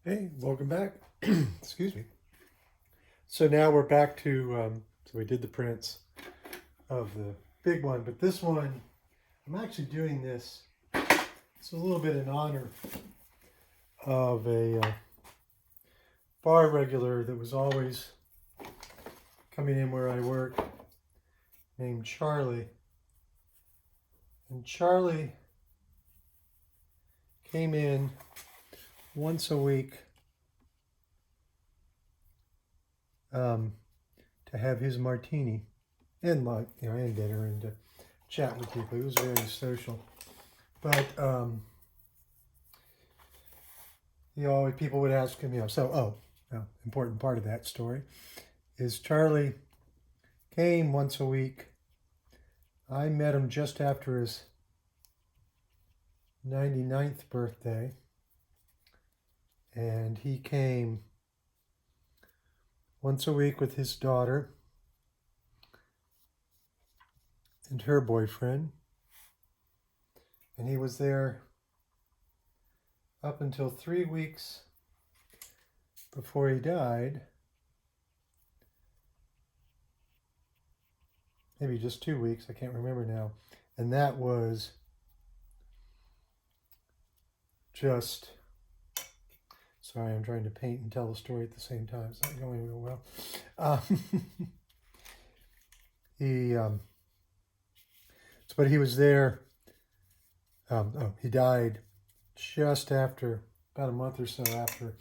Hey, welcome back. Excuse me. So now we're back to, so we did the prints of the big one, but this one, I'm actually doing this. It's a little bit in honor of a bar regular that was always coming in where I work, named Charlie. And Charlie came in once a week to have his martini and and dinner and to chat with people. He was very social. But people would ask him, important part of that story is Charlie came once a week. I met him just after his 99th birthday, and he came once a week with his daughter and her boyfriend, and he was there up until 3 weeks before he died. Maybe just 2 weeks, I can't remember now. And that was just, sorry, I'm trying to paint and tell the story at the same time. It's not going real well. But he was there. He died just after, about a month or so after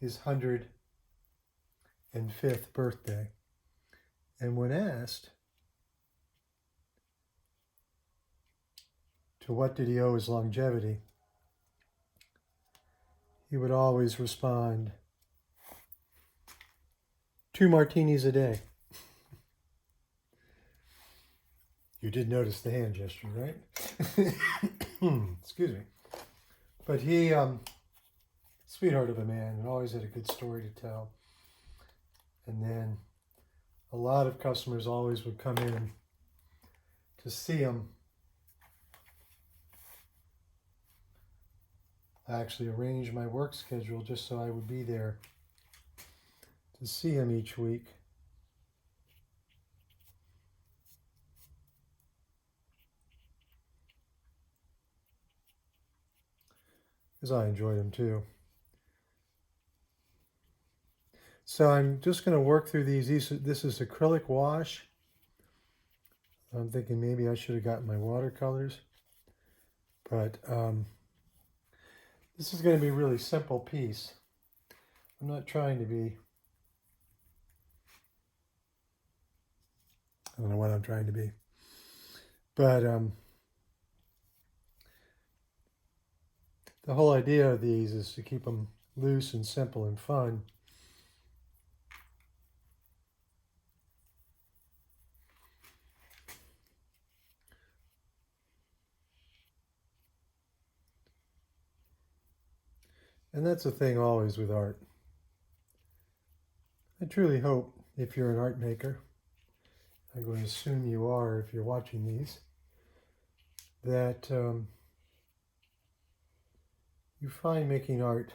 his 105th birthday. And when asked to what did he owe his longevity, he would always respond, 2 martinis a day. You did notice the hand gesture, right? Excuse me. But he, sweetheart of a man, and always had a good story to tell. And then a lot of customers always would come in to see him. I actually arranged my work schedule just so I would be there to see him each week. Because I enjoyed him too. So I'm just going to work through these. This is acrylic wash. I'm thinking maybe I should have gotten my watercolors. But this is going to be a really simple piece. I'm not trying to be, I don't know what I'm trying to be. But the whole idea of these is to keep them loose and simple and fun. And that's the thing always with art. I truly hope if you're an art maker, I'm going to assume you are if you're watching these, that you find making art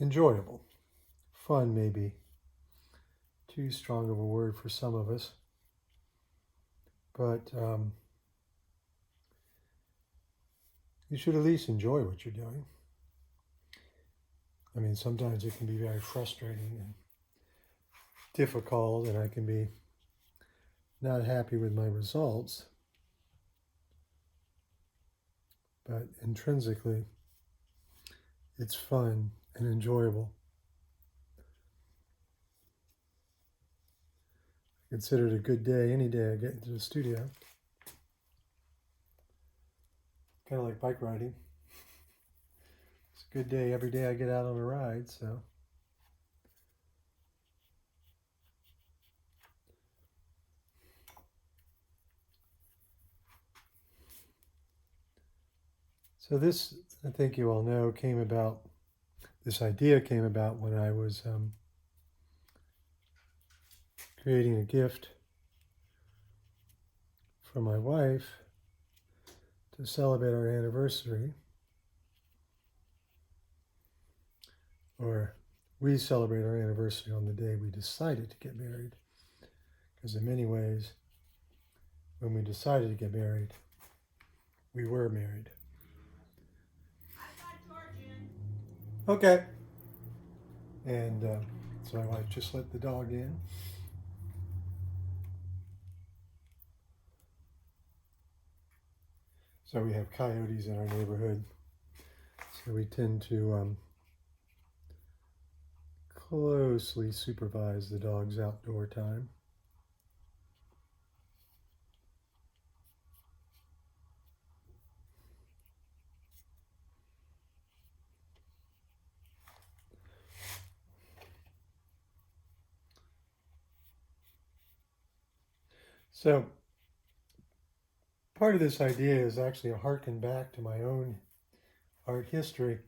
enjoyable. Fun may be too strong of a word for some of us, but you should at least enjoy what you're doing. I mean, sometimes it can be very frustrating and difficult, and I can be not happy with my results, but intrinsically, it's fun and enjoyable. I consider it a good day any day I get into the studio. Kind of like bike riding. It's a good day every day I get out on a ride, so. So this, I think you all know, this idea came about when I was creating a gift for my wife to celebrate our anniversary. or we celebrate our anniversary on the day we decided to get married. Because in many ways, when we decided to get married, we were married. Okay. And so I might just let the dog in. So we have coyotes in our neighborhood. So we tend to closely supervise the dog's outdoor time. So part of this idea is actually a harken back to my own art history.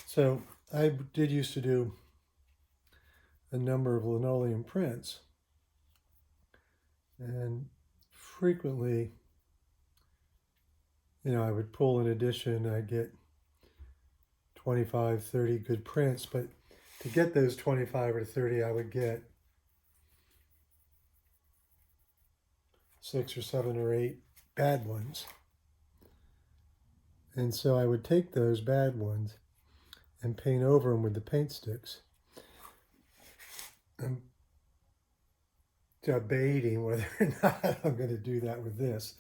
So I did used to do a number of linoleum prints, and frequently, I would pull an edition, I'd get 25, 30 good prints, but to get those 25 or 30, I would get 6 or 7 or 8 bad ones. And so I would take those bad ones and paint over them with the paint sticks. I'm debating whether or not I'm going to do that with this,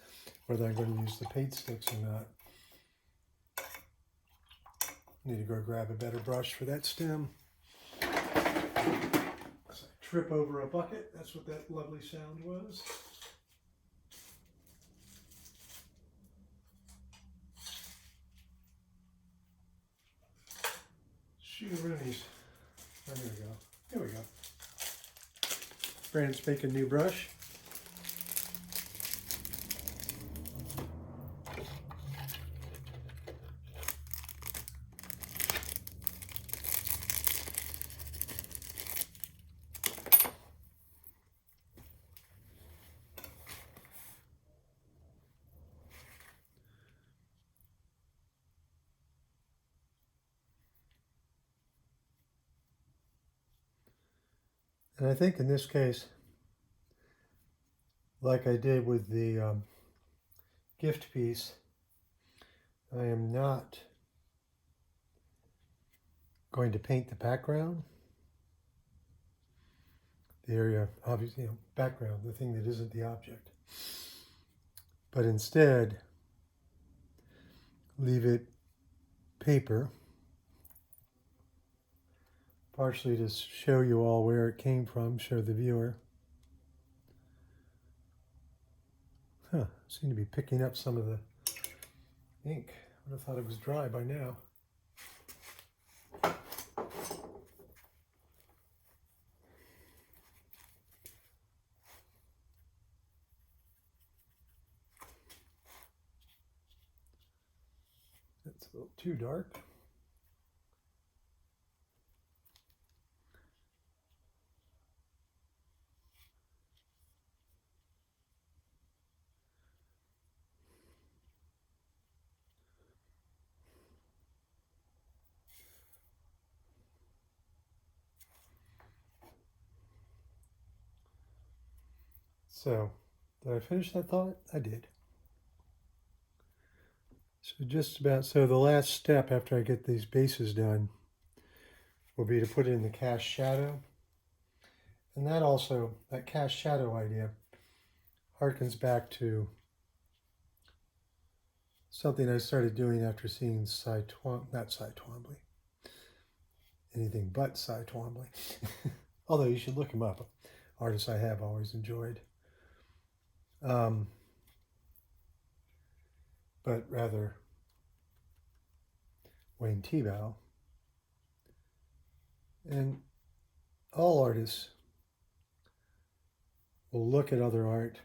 whether I'm going to use the paint sticks or not. Need to go grab a better brush for that stem. As I trip over a bucket, that's what that lovely sound was. Shoo-roonies. Oh, there we go. Here we go. Brandon's making a new brush. And I think in this case, like I did with the gift piece, I am not going to paint the background. The area, obviously, background, the thing that isn't the object. But instead, leave it paper, partially to show you all where it came from, show the viewer. Seem to be picking up some of the ink. I would have thought it was dry by now. That's a little too dark. So, did I finish that thought? I did. So so the last step after I get these bases done will be to put in the cast shadow. And that cast shadow idea harkens back to something I started doing after seeing not Cy Twombly, anything but Cy Twombly. Although you should look him up, artists I have always enjoyed. But rather Wayne Thiebaud. And all artists will look at other art,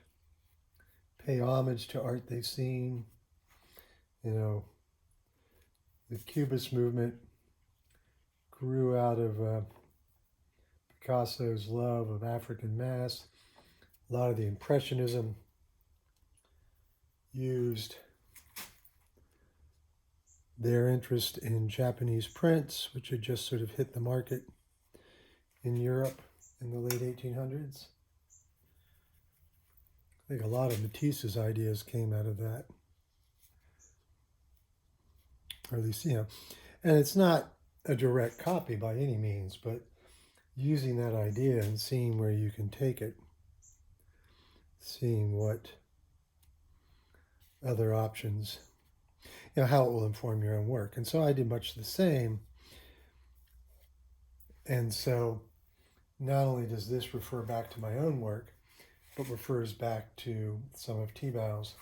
pay homage to art they've seen. The Cubist movement grew out of Picasso's love of African masks. A lot of the Impressionism used their interest in Japanese prints, which had just sort of hit the market in Europe in the late 1800s. I think a lot of Matisse's ideas came out of that. Or at least, you know, and it's not a direct copy by any means, but using that idea and seeing where you can take it, seeing what other options, you know, how it will inform your own work. And so I did much the same. And so not only does this refer back to my own work, but refers back to some of Thibaut's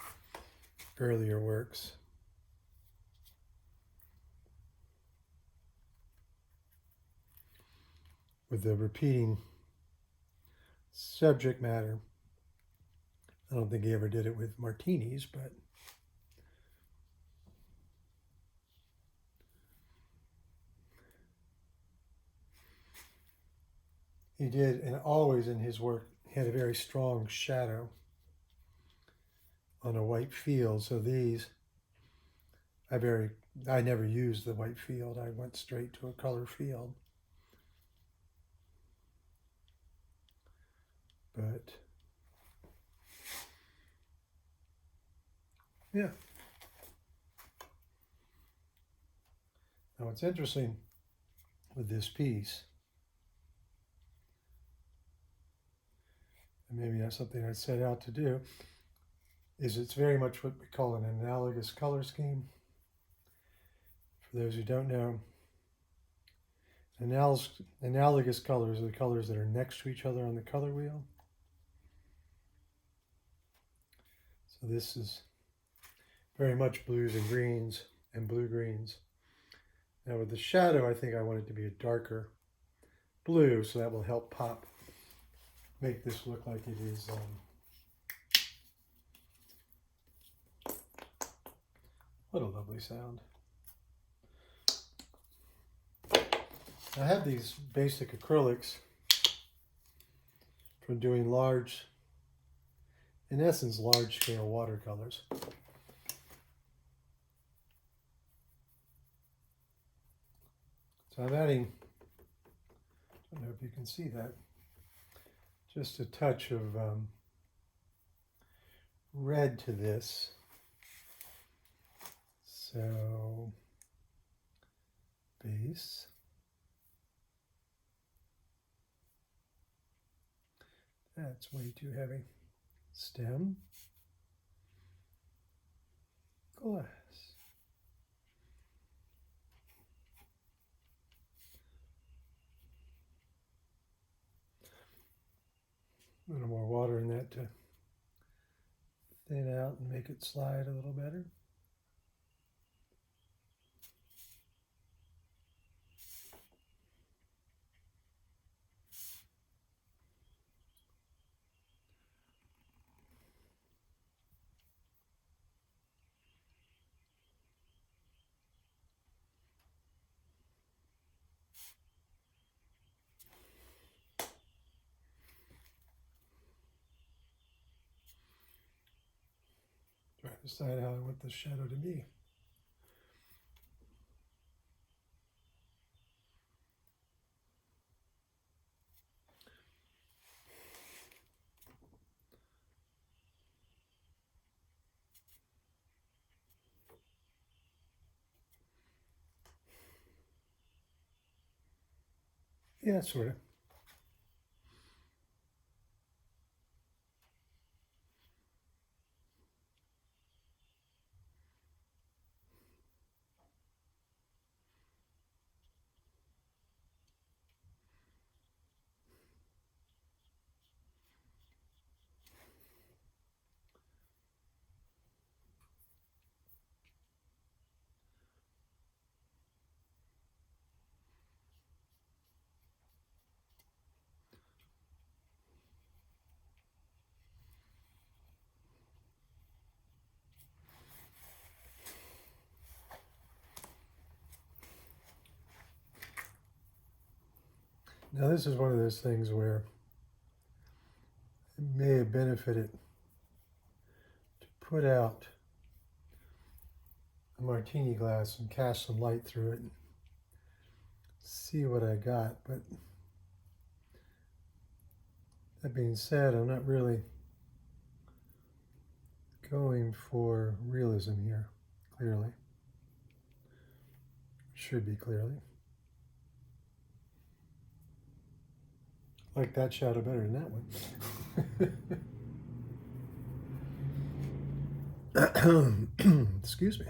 earlier works. With the repeating subject matter. I don't think he ever did it with martinis, but he did, and always in his work, he had a very strong shadow on a white field. So these, I never used the white field. I went straight to a color field. But yeah. Now what's interesting with this piece, and maybe that's something I set out to do, is it's very much what we call an analogous color scheme. For those who don't know, analogous colors are the colors that are next to each other on the color wheel. So this is very much blues and greens and blue-greens. Now with the shadow, I think I want it to be a darker blue, so that will help make this look like it is. What a lovely sound. I have these basic acrylics from doing in essence, large-scale watercolors. So I'm adding, I don't know if you can see that, just a touch of red to this. So, base. That's way too heavy. Stem. Glass. A little more water in that to thin out and make it slide a little better. Try to decide how I want the shadow to be. Yeah, sort of. Now this is one of those things where it may have benefited to put out a martini glass and cast some light through it and see what I got. But that being said, I'm not really going for realism here, clearly. Should be clearly. Like that shadow better than that one. Excuse me.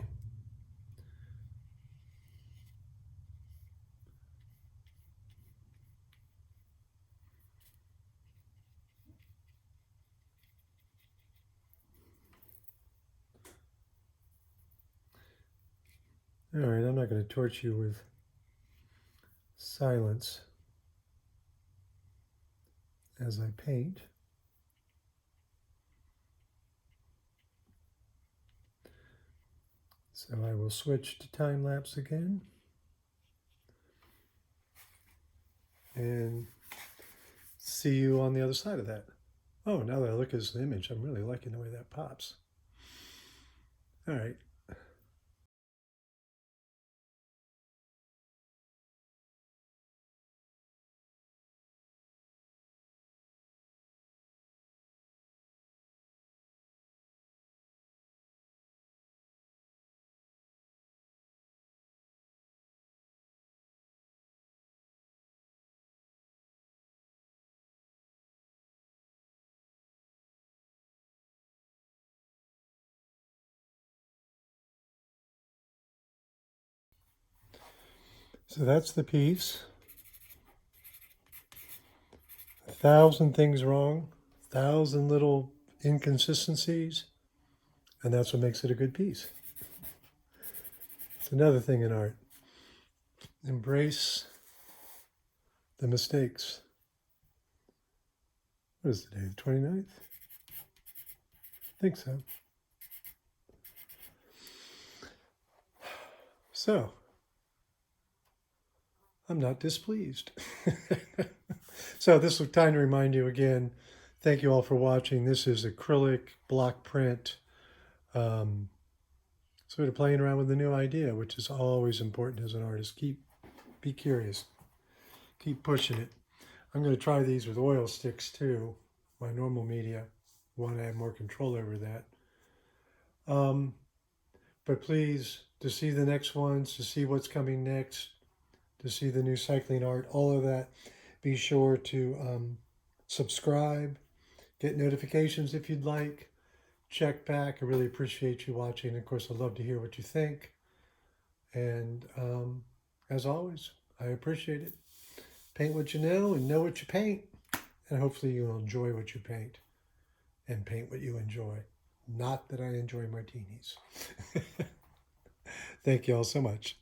All right, I'm not going to torch you with silence as I paint. So I will switch to time lapse again. And see you on the other side of that. Oh, now that I look at this image, I'm really liking the way that pops. All right. So that's the piece. 1,000 things wrong, 1,000 little inconsistencies, and that's what makes it a good piece. It's another thing in art. Embrace the mistakes. What is today, the 29th? I think so. So, I'm not displeased. So this is time to remind you again, thank you all for watching. This is acrylic block print. Sort of playing around with a new idea, which is always important as an artist. Be curious. Keep pushing it. I'm going to try these with oil sticks too, my normal media. Want to have more control over that. But please, to see the next ones, to see what's coming next, to see the new cycling art, all of that, be sure to subscribe, get notifications if you'd like, check back. I really appreciate you watching. Of course, I'd love to hear what you think. And as always, I appreciate it. Paint what you know and know what you paint. And hopefully you'll enjoy what you paint and paint what you enjoy. Not that I enjoy martinis. Thank you all so much.